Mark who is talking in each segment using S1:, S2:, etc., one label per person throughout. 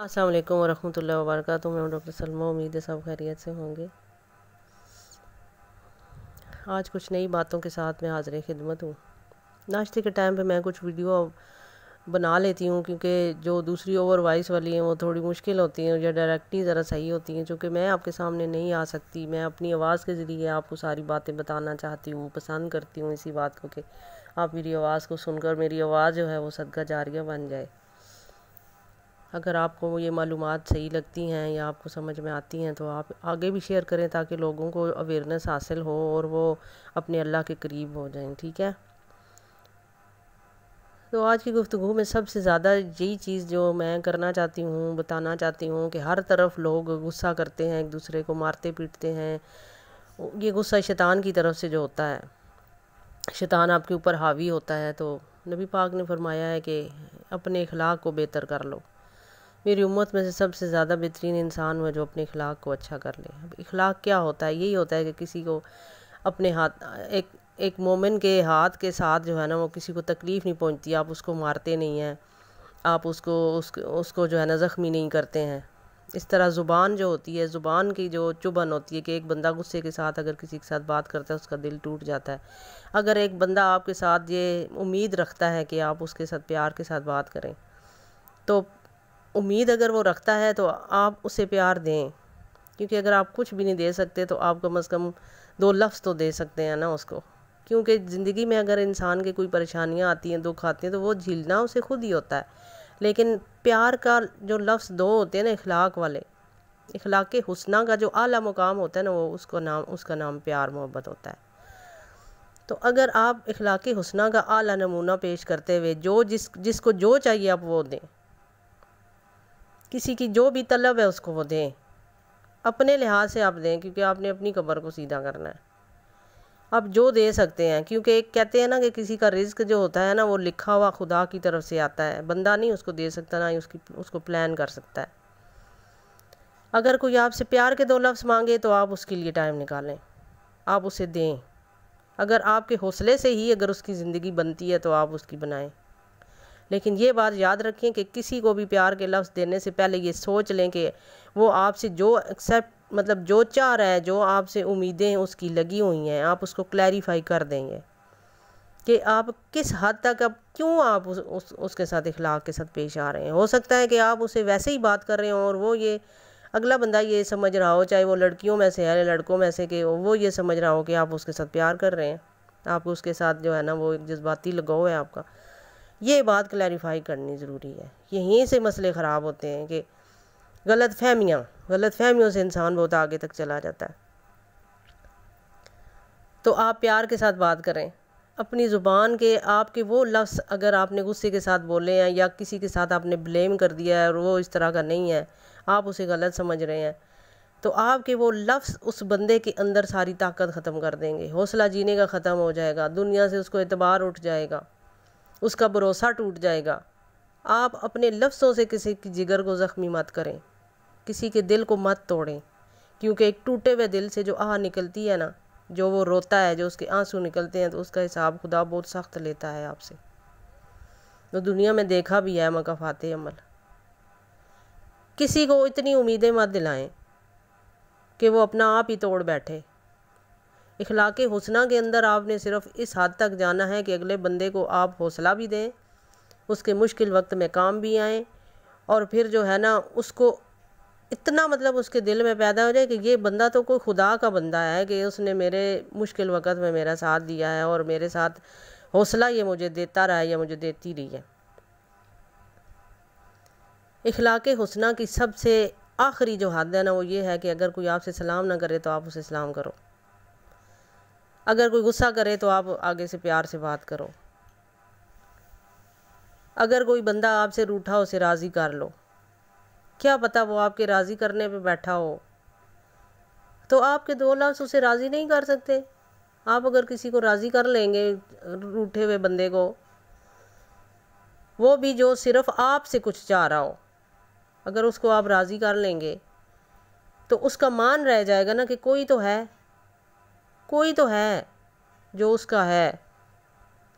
S1: अस्सलाम वालेकुम वरहमतुल्लाहि वबरकातुहू। मैं डॉक्टर सलमा। उम्मीद है सब खैरियत से होंगे। आज कुछ नई बातों के साथ मैं हाज़िर खिदमत हूँ। नाश्ते के टाइम पे मैं कुछ वीडियो बना लेती हूँ, क्योंकि जो दूसरी ओवर वॉइस वाली हैं वो थोड़ी मुश्किल होती हैं या डायरेक्टली ज़रा सही होती हैं। चूँकि मैं आपके सामने नहीं आ सकती, मैं अपनी आवाज़ के ज़रिए आपको सारी बातें बताना चाहती हूँ। पसंद करती हूँ इसी बात को कि आप मेरी आवाज़ को सुनकर मेरी आवाज़ जो है वो सदका जारिया बन जाए। अगर आपको ये मालूमात सही लगती हैं या आपको समझ में आती हैं तो आप आगे भी शेयर करें, ताकि लोगों को अवेयरनेस हासिल हो और वो अपने अल्लाह के करीब हो जाएं। ठीक है, तो आज की गुफ्तगू में सबसे ज़्यादा यही चीज़ जो मैं करना चाहती हूँ, बताना चाहती हूँ कि हर तरफ लोग गुस्सा करते हैं, एक दूसरे को मारते पीटते हैं। ये गुस्सा शैतान की तरफ से जो होता है, शैतान आपके ऊपर हावी होता है। तो नबी पाक ने फरमाया है कि अपने अखलाक को बेहतर कर लो। मेरी उम्मत में से सबसे ज़्यादा बेहतरीन इंसान वो जो अपने अखलाक को अच्छा कर ले। अब अखलाक क्या होता है? यही होता है कि किसी को अपने हाथ एक मोमिन के हाथ के साथ जो है ना, वो किसी को तकलीफ़ नहीं पहुंचती। आप उसको मारते नहीं हैं, आप उसको जो है ना ज़ख्मी नहीं करते हैं। इस तरह ज़ुबान जो होती है, ज़ुबान की जो चुभन होती है कि एक बंदा गुस्से के साथ अगर किसी के साथ बात करता है उसका दिल टूट जाता है। अगर एक बंदा आपके साथ ये उम्मीद रखता है कि आप उसके साथ प्यार के साथ बात करें, तो उम्मीद अगर वो रखता है तो आप उसे प्यार दें। क्योंकि अगर आप कुछ भी नहीं दे सकते तो आप कम से कम दो लफ्ज़ तो दे सकते हैं ना उसको। क्योंकि ज़िंदगी में अगर इंसान की कोई परेशानियां आती हैं, दुख आते हैं, तो वो झेलना उसे खुद ही होता है। लेकिन प्यार का जो लफ्ज़ दो होते हैं ना, इखलाक वाले, इखलाक के हुस्ना का जो आला मुकाम होता है ना, वो उसका नाम प्यार मोहब्बत होता है। तो अगर आप इखलाक के हुस्ना का आला नमूना पेश करते हुए जिसको जो चाहिए आप वो दें, किसी की जो भी तलब है उसको वो दें, अपने लिहाज से आप दें, क्योंकि आपने अपनी कब्र को सीधा करना है। आप जो दे सकते हैं, क्योंकि एक कहते हैं ना कि किसी का रिज्क जो होता है ना, वो लिखा हुआ खुदा की तरफ से आता है। बंदा नहीं उसको दे सकता, ना ही उसको प्लान कर सकता है। अगर कोई आपसे प्यार के दो लफ्ज़ मांगे तो आप उसके लिए टाइम निकालें, आप उसे दें। अगर आपके हौसले से ही अगर उसकी ज़िंदगी बनती है तो आप उसकी बनाएं। लेकिन ये बात याद रखें कि किसी को भी प्यार के लफ्ज़ देने से पहले ये सोच लें कि वो आपसे जो एक्सेप्ट मतलब जो चाह रहा है, जो आपसे उम्मीदें उसकी लगी हुई हैं, आप उसको क्लैरिफाई कर देंगे कि आप किस हद तक, अब क्यों आप उसके साथ इखलाक के साथ पेश आ रहे हैं। हो सकता है कि आप उसे वैसे ही बात कर रहे हो और वो ये अगला बंदा ये समझ रहा हो, चाहे वो लड़कियों में से है या लड़कों में से, कि वो ये समझ रहा हो कि आप उसके साथ प्यार कर रहे हैं, आप उसके साथ जो है ना वो एक जज्बाती लगाव है आपका। ये बात क्लैरिफाई करनी ज़रूरी है। यहीं से मसले ख़राब होते हैं कि गलत फहमियों से इंसान बहुत आगे तक चला जाता है। तो आप प्यार के साथ बात करें। अपनी ज़ुबान के आपके वो लफ्ज़ अगर आपने गुस्से के साथ बोले हैं या किसी के साथ आपने ब्लेम कर दिया है और वो इस तरह का नहीं है, आप उसे गलत समझ रहे हैं, तो आपके वो लफ्ज़ उस बंदे के अंदर सारी ताकत ख़त्म कर देंगे। हौसला जीने का ख़त्म हो जाएगा, दुनिया से उसको एतबार उठ जाएगा, उसका भरोसा टूट जाएगा। आप अपने लफ्ज़ों से किसी की जिगर को ज़ख्मी मत करें, किसी के दिल को मत तोड़ें। क्योंकि एक टूटे हुए दिल से जो आह निकलती है ना, जो वो रोता है, जो उसके आंसू निकलते हैं, तो उसका हिसाब खुदा बहुत सख्त लेता है आपसे। तो दुनिया में देखा भी है मकाफ़ाते अमल। किसी को इतनी उम्मीदें मत दिलाएं कि वो अपना आप ही तोड़ बैठे। इखलाक़े हुस्ना के अंदर आपने सिर्फ इस हद तक जाना है कि अगले बंदे को आप हौसला भी दें, उसके मुश्किल वक्त में काम भी आएँ, और फिर जो है ना उसको इतना मतलब उसके दिल में पैदा हो जाए कि ये बंदा तो कोई खुदा का बंदा है, कि उसने मेरे मुश्किल वक़्त में मेरा साथ दिया है और मेरे साथ हौसला ये मुझे देता रहा है या मुझे देती रही है। इखलाक़े हुस्ना की सबसे आखिरी जो हद है ना, वो ये है कि अगर कोई आपसे सलाम ना करे तो आप उसे सलाम करो। अगर कोई गुस्सा करे तो आप आगे से प्यार से बात करो। अगर कोई बंदा आपसे रूठा उसे राज़ी कर लो। क्या पता वो आपके राज़ी करने पे बैठा हो, तो आपके दो लफ्ज़ उसे राज़ी नहीं कर सकते। आप अगर किसी को राज़ी कर लेंगे, रूठे हुए बंदे को, वो भी जो सिर्फ आपसे कुछ चाह रहा हो, अगर उसको आप राज़ी कर लेंगे तो उसका मान रह जाएगा ना कि कोई तो है जो उसका है,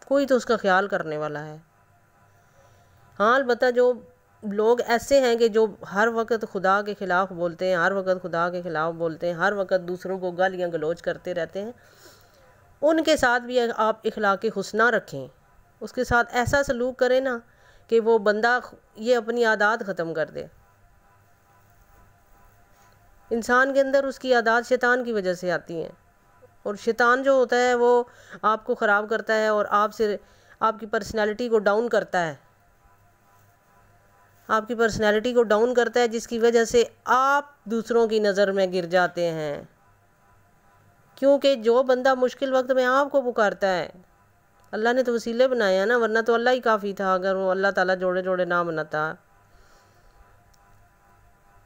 S1: कोई तो उसका ख्याल करने वाला है। हाँ, अलबत्ता जो लोग ऐसे हैं कि जो हर वक्त खुदा के ख़िलाफ़ बोलते हैं, हर वक्त खुदा के ख़िलाफ़ बोलते हैं, हर वक्त दूसरों को गालियाँ गलौज करते रहते हैं, उनके साथ भी आप इखलाक़ हुस्ना रखें, उसके साथ ऐसा सलूक करें ना कि वो बंदा ये अपनी आदत ख़त्म कर दे। इंसान के अंदर उसकी आदत शैतान की वजह से आती हैं, और शैतान जो होता है वो आपको ख़राब करता है और आपसे आपकी पर्सनैलिटी को डाउन करता है, आपकी पर्सनैलिटी को डाउन करता है, जिसकी वजह से आप दूसरों की नज़र में गिर जाते हैं। क्योंकि जो बंदा मुश्किल वक्त में आपको पुकारता है, अल्लाह ने तो वसीले बनाए हैं ना, वरना तो अल्लाह ही काफ़ी था। अगर वो अल्लाह ताला जोड़े जोड़े ना बनाता,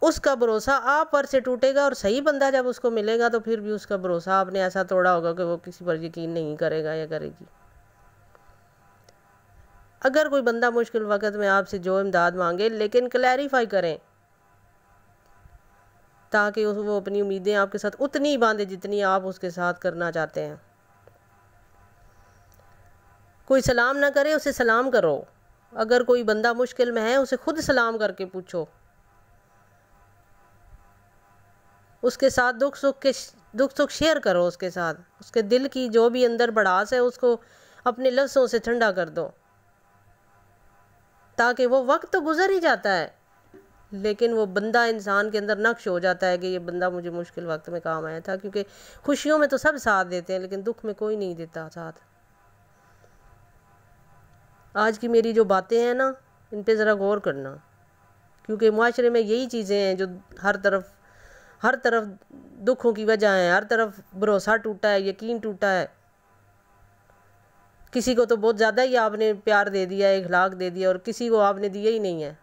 S1: उसका भरोसा आप पर से टूटेगा, और सही बंदा जब उसको मिलेगा तो फिर भी उसका भरोसा आपने ऐसा तोड़ा होगा कि वो किसी पर यकीन नहीं करेगा या करेगी। अगर कोई बंदा मुश्किल वक्त में आपसे जो इमदाद मांगे, लेकिन क्लैरिफाई करें, ताकि वो अपनी उम्मीदें आपके साथ उतनी ही बांधे जितनी आप उसके साथ करना चाहते हैं। कोई सलाम ना करे, उसे सलाम करो। अगर कोई बंदा मुश्किल में है, उसे खुद सलाम करके पूछो, उसके साथ दुख सुख शेयर करो, उसके साथ उसके दिल की जो भी अंदर भड़ास है उसको अपने लफ्ज़ों से ठंडा कर दो, ताकि वो वक्त तो गुजर ही जाता है, लेकिन वो बंदा इंसान के अंदर नक्श हो जाता है कि ये बंदा मुझे मुश्किल वक्त में काम आया था। क्योंकि खुशियों में तो सब साथ देते हैं, लेकिन दुख में कोई नहीं देता साथ। आज की मेरी जो बातें हैं ना, इन पे ज़रा गौर करना, क्योंकि माशरे में यही चीज़ें हैं जो हर तरफ दुखों की वजह है, हर तरफ भरोसा टूटा है, यकीन टूटा है। किसी को तो बहुत ज़्यादा ही आपने प्यार दे दिया है, इखलाक दे दिया, और किसी को आपने दिया ही नहीं है।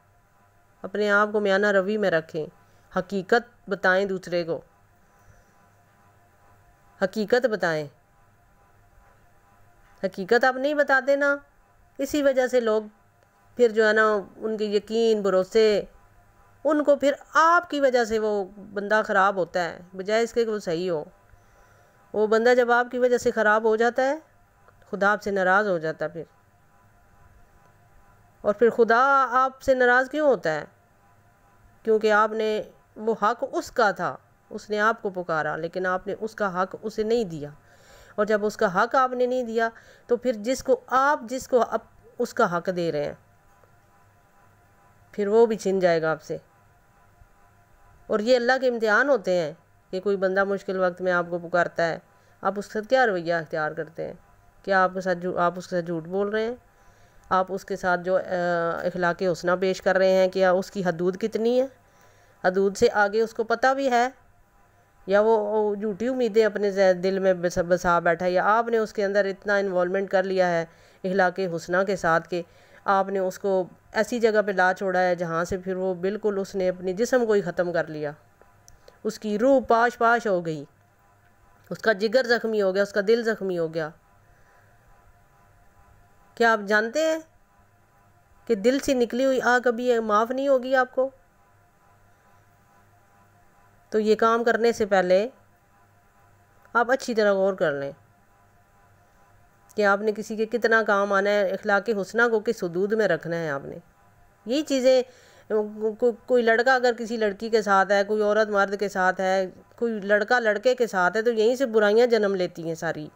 S1: अपने आप को म्याना रवि में रखें, हकीकत बताएं दूसरे को, हकीकत बताएं। हकीकत आप नहीं बताते ना, इसी वजह से लोग फिर जो है ना, उनके यकीन भरोसे, उनको फिर आपकी वजह से वो बंदा ख़राब होता है, बजाय इसके कि वो सही हो। वो बंदा जब आपकी वजह से ख़राब हो जाता है, खुदा आपसे नाराज़ हो जाता फिर। और फिर खुदा आपसे नाराज़ क्यों होता है? क्योंकि आपने, वो हक़ उसका था, उसने आपको पुकारा, लेकिन आपने उसका हक़ उसे नहीं दिया। और जब उसका हक़ आपने नहीं दिया, तो फिर जिसको आप उसका हक़ दे रहे हैं, फिर वो भी छिन जाएगा आपसे। और ये अल्लाह के इम्तिहान होते हैं कि कोई बंदा मुश्किल वक्त में आपको पुकारता है, आप उसके साथ क्या रवैया अख्तियार करते हैं? क्या आप उसके साथ झूठ बोल रहे हैं? आप उसके साथ जो इखलाक़ हुस्ना पेश कर रहे हैं, क्या उसकी हदूद कितनी है? हदूद से आगे उसको पता भी है, या वो झूठी उम्मीदें अपने दिल में बसा बैठा है, या आपने उसके अंदर इतना इन्वॉल्वमेंट कर लिया है इखलाक़ हुस्ना के साथ कि आपने उसको ऐसी जगह पे ला छोड़ा है जहाँ से फिर वो बिल्कुल उसने अपने जिस्म को ही ख़त्म कर लिया, उसकी रूह पाश पाश हो गई, उसका जिगर ज़ख्मी हो गया, उसका दिल ज़ख्मी हो गया। क्या आप जानते हैं कि दिल से निकली हुई आग कभी माफ़ नहीं होगी आपको? तो ये काम करने से पहले आप अच्छी तरह गौर कर लें कि आपने किसी के कितना काम आना है, इखलाक़ हुस्ना को किस हदूद में रखना है आपने। यही चीज़ें, कोई लड़का अगर किसी लड़की के साथ है, कोई औरत मर्द के साथ है, कोई लड़का लड़के के साथ है, तो यहीं से बुराइयां जन्म लेती हैं सारी।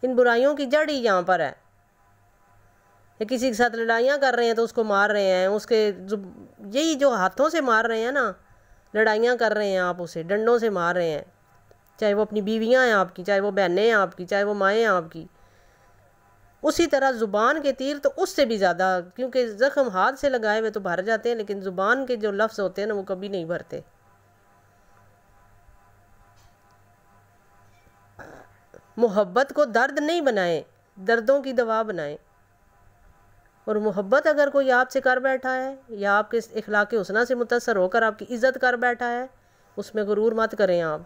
S1: इन बुराइयों की जड़ ही यहाँ पर है। या किसी के साथ लड़ाइयाँ कर रहे हैं तो उसको मार रहे हैं, उसके यही जो हाथों से मार रहे हैं ना, लड़ाइयाँ कर रहे हैं, आप उसे डंडों से मार रहे हैं, चाहे वो अपनी बीवियाँ हैं आपकी, चाहे वो बहनें हैं आपकी, चाहे वो माएँ हैं आपकी। उसी तरह ज़ुबान के तीर तो उससे भी ज़्यादा, क्योंकि ज़ख्म हाथ से लगाए हुए तो भर जाते हैं, लेकिन ज़ुबान के जो लफ्ज़ होते हैं ना, वो कभी नहीं भरते। मोहब्बत को दर्द नहीं बनाएं, दर्दों की दवा बनाएं। और मोहब्बत अगर कोई आपसे कर बैठा है, या आपके इखलाक़ हुस्ना से मुतासर होकर आपकी इज़्ज़त कर बैठा है, उसमें गुरूर मत करें आप।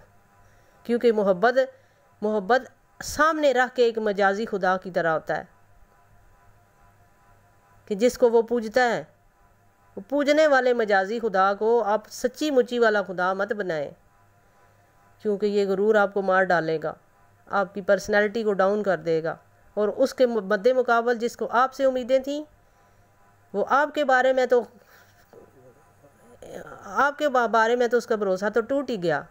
S1: क्योंकि मोहब्बत सामने रख के एक मजाजी खुदा की तरह होता है कि जिसको वो पूजता है, वो पूजने वाले मजाजी खुदा को आप सच्ची मुच्ची वाला खुदा मत बनाएं, क्योंकि ये गुरूर आपको मार डालेगा, आपकी पर्सनैलिटी को डाउन कर देगा। और उसके मद्दे मुकाबल जिसको आपसे उम्मीदें थी, वो आपके बारे में तो आपके बारे में तो उसका भरोसा तो टूट ही गया,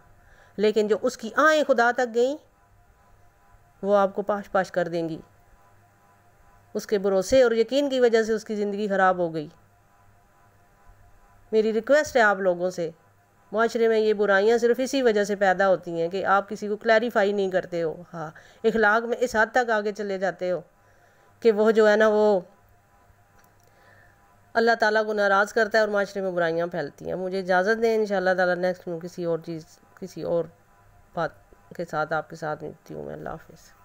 S1: लेकिन जो उसकी आएँ खुदा तक गई वो आपको पाश पाश कर देंगी। उसके भरोसे और यकीन की वजह से उसकी ज़िंदगी ख़राब हो गई। मेरी रिक्वेस्ट है आप लोगों से, माशरे में ये बुराइयां सिर्फ इसी वजह से पैदा होती हैं कि आप किसी को क्लैरिफाई नहीं करते हो। हाँ, इखलाक में इस हद तक आगे चले जाते हो कि वो जो है ना वो अल्लाह ताला को नाराज़ करता है और माशरे में बुराइयां फैलती हैं। मुझे इजाज़त दें, इंशाअल्लाह ताला नेक्स्ट में किसी और बात के साथ आपके साथ मिलती हूँ मैं। अल्लाह हाफ़िज़।